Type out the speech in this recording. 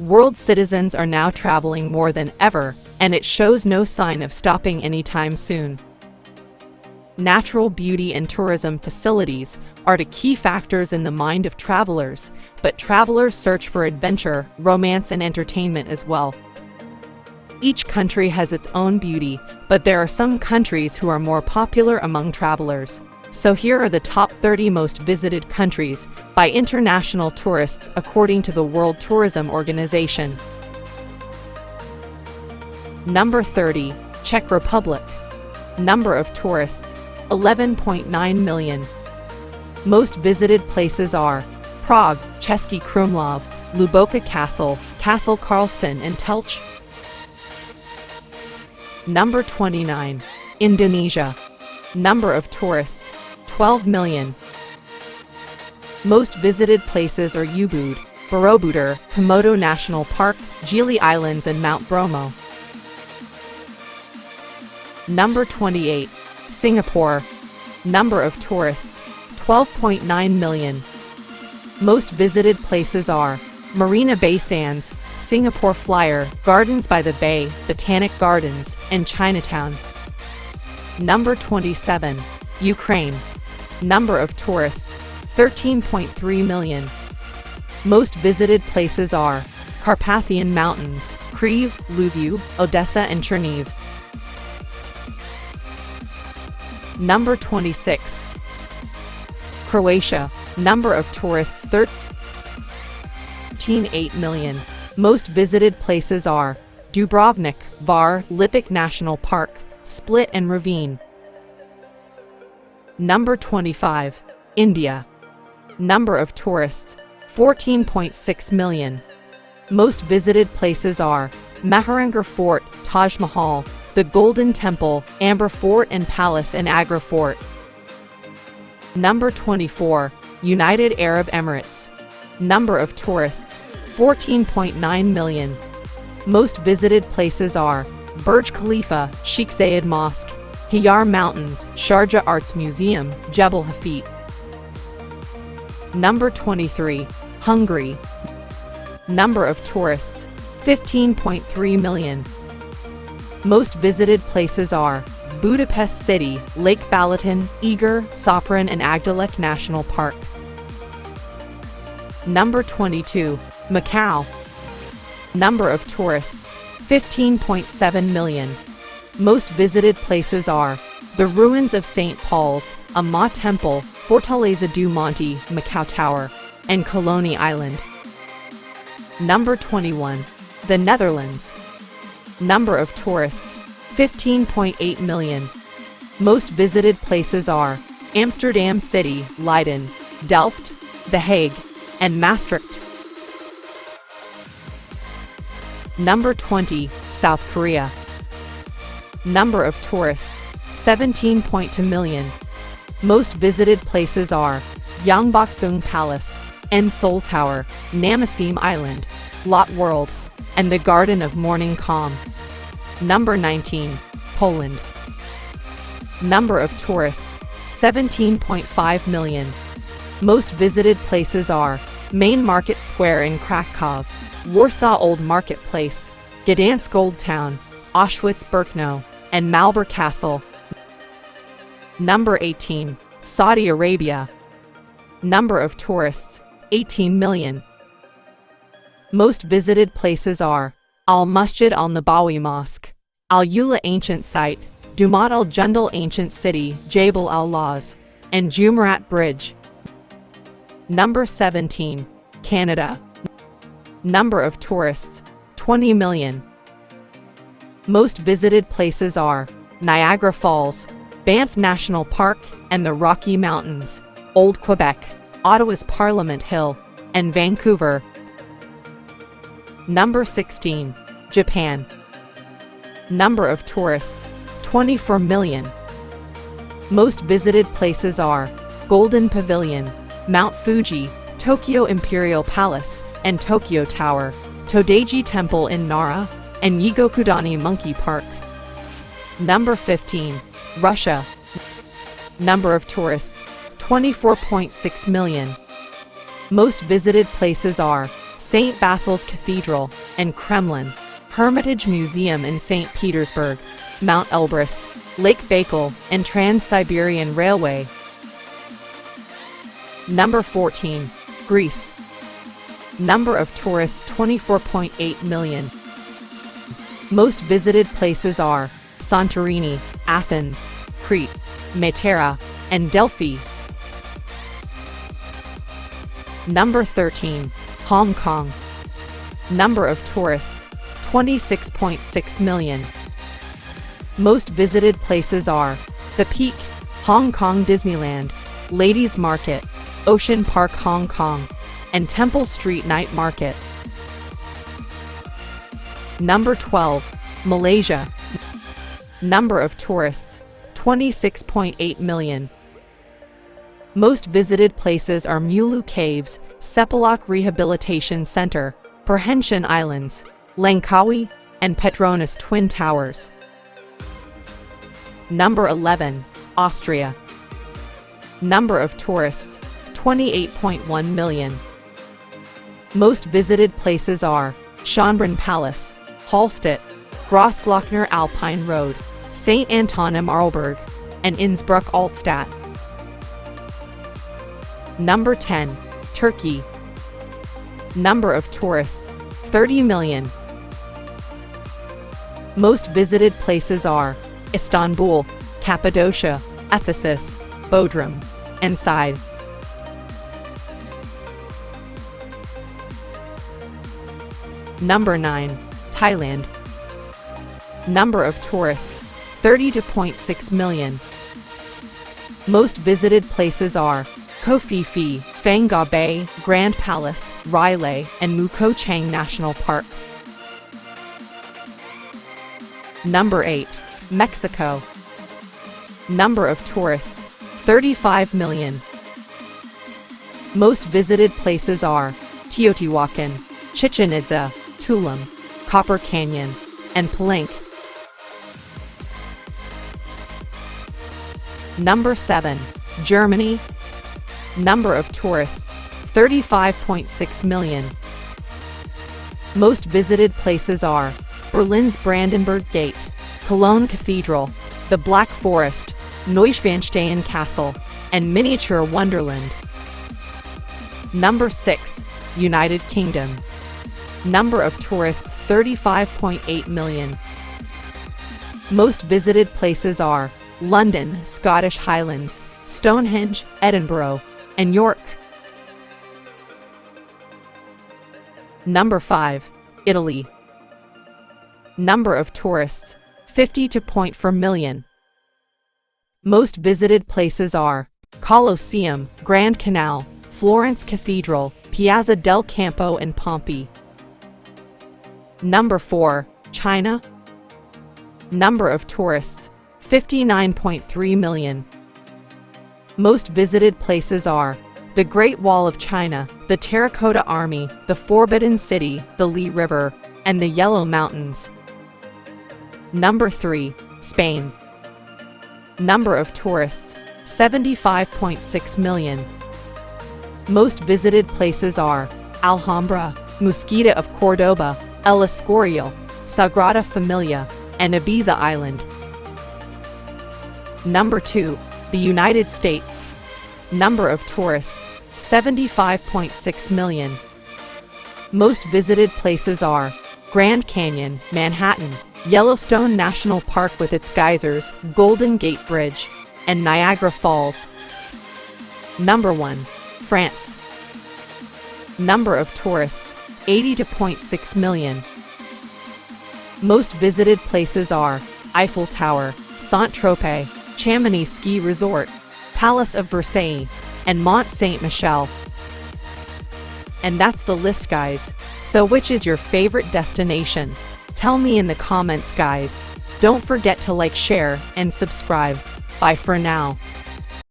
World citizens are now traveling more than ever, and it shows no sign of stopping anytime soon. Natural beauty and tourism facilities are the key factors in the mind of travelers, but travelers search for adventure, romance, and entertainment as well. Each country has its own beauty, but there are some countries who are more popular among travelers. So here are the top 30 most visited countries by international tourists according to the World Tourism Organization. Number 30, Czech Republic. Number of tourists, 11.9 million. Most visited places are Prague, Český Krumlov, Luboka Castle, Castle Karlston, and Telč. Number 29, Indonesia. Number of tourists, 12 million. Most visited places are Ubud, Borobudur, Komodo National Park, Gili Islands, and Mount Bromo. Number 28, Singapore. Number of tourists, 12.9 million. Most visited places are Marina Bay Sands, Singapore Flyer, Gardens by the Bay, Botanic Gardens, and Chinatown. Number 27, Ukraine. Number of tourists, 13.3 million. Most visited places are Carpathian Mountains, Kryvyi, Lviv, Odessa, and Chernihiv. Number 26, Croatia. Number of tourists, 13.8 million. Most visited places are Dubrovnik, Var, Lipik National Park, Split, and Ravine. Number 25, India. Number of tourists, 14.6 million. Most visited places are Mehrangarh Fort, Taj Mahal, the Golden Temple, Amber Fort and Palace, and Agra Fort. Number 24, United Arab Emirates. Number of tourists, 14.9 million. Most visited places are Burj Khalifa, Sheikh Zayed Mosque, Hiyar Mountains, Sharjah Arts Museum, Jebel Hafit. Number 23, Hungary. Number of tourists, 15.3 million. Most visited places are Budapest City, Lake Balaton, Eger, Sopron, and Agdalek National Park. Number 22, Macau. Number of tourists, 15.7 million. Most visited places are the ruins of St. Paul's, a Ma Temple, Fortaleza do Monte, Macau Tower, and Colony Island. Number 21, the Netherlands. Number of tourists, 15.8 million. Most visited places are Amsterdam City, Leiden, Delft, The Hague, and Maastricht. Number 20, South Korea. Number of tourists, 17.2 million. Most visited places are Gyeongbokgung Palace, and Seoul Tower, Namasim Island, Lot World, and the Garden of Morning Calm. Number 19, Poland. Number of tourists, 17.5 million. Most visited places are Main Market Square in Krakow, Warsaw Old Marketplace, Gdansk Old Town, Auschwitz-Birkenau, and Malber Castle. Number 18, Saudi Arabia. Number of tourists, 18 million. Most visited places are Al-Masjid Al-Nabawi Mosque, Al-Ula Ancient Site, Dumat Al-Jundal Ancient City, Jabal Al-Lawz, and Jumeirah Bridge. Number 17, Canada. Number of tourists, 20 million. Most visited places are Niagara Falls, Banff National Park, and the Rocky Mountains, Old Quebec, Ottawa's Parliament Hill, and Vancouver. Number 16, Japan. Number of tourists, 24 million. Most visited places are Golden Pavilion, Mount Fuji, Tokyo Imperial Palace, and Tokyo Tower, Todaiji Temple in Nara, and Yigokudani Monkey Park. Number 15, Russia. Number of tourists, 24.6 million. Most visited places are St. Basil's Cathedral and Kremlin, Hermitage Museum in St. Petersburg, Mount Elbrus, Lake Baikal, and Trans-Siberian Railway. Number 14. Greece. Number of tourists 24.8 million. Most visited places are Santorini, Athens, Crete, Matera, and Delphi. Number 13. Hong Kong. Number of tourists 26.6 million. Most visited places are The Peak, Hong Kong Disneyland, Ladies Market, Ocean Park Hong Kong, and Temple Street Night Market. Number 12. Malaysia. Number of tourists 26.8 million. Most visited places are Mulu Caves, Sepalak Rehabilitation Center, Perhentian Islands, Langkawi, and Petronas Twin Towers. Number 11. Austria. Number of tourists 28.1 million. Most visited places are Schönbrunn Palace, Hallstatt, Grossglockner Alpine Road, St. Anton am Arlberg, and Innsbruck-Altstadt. Number 10. Turkey. Number of tourists 30 million. Most visited places are Istanbul, Cappadocia, Ephesus, Bodrum, and Side. Number 9. Thailand. Number of tourists 32.6 million. Most visited places are Koh Phi Phi, Phang Nga Bay, Grand Palace, Railay, and Muko Chang National Park. Number 8. Mexico. Number of tourists 35 million. Most visited places are Teotihuacan, Chichen Itza, Tulum, Copper Canyon, and Palenque. Number 7. Germany. Number of tourists 35.6 million. Most visited places are Berlin's Brandenburg Gate, Cologne Cathedral, the Black Forest, Neuschwanstein Castle, and Miniature Wonderland. Number 6. United Kingdom. Number of tourists 35.8 million. Most visited places are London, Scottish Highlands, Stonehenge, Edinburgh, and York. Number 5. Italy. Number of tourists 52.4 million. Most visited places are Colosseum, Grand Canal, Florence Cathedral, Piazza del Campo, and Pompeii. Number 4. China. Number of tourists 59.3 million. Most visited places are the Great Wall of China, the Terracotta Army, the Forbidden City, the Li River, and the Yellow Mountains. Number 3. Spain. Number of tourists 75.6 million. Most visited places are Alhambra, Mosquita of Cordoba, El Escorial, Sagrada Familia, and Ibiza Island. Number 2. The United States. Number of tourists 75.6 million. Most visited places are Grand Canyon, Manhattan, Yellowstone National Park with its geysers, Golden Gate Bridge, and Niagara Falls. Number 1. France. Number of tourists 82.6 million. Most visited places are Eiffel Tower, Saint-Tropez, Chamonix Ski Resort, Palace of Versailles, and Mont Saint-Michel. And that's the list, guys. So which is your favorite destination? Tell me in the comments, guys. Don't forget to like, share, and subscribe. Bye for now.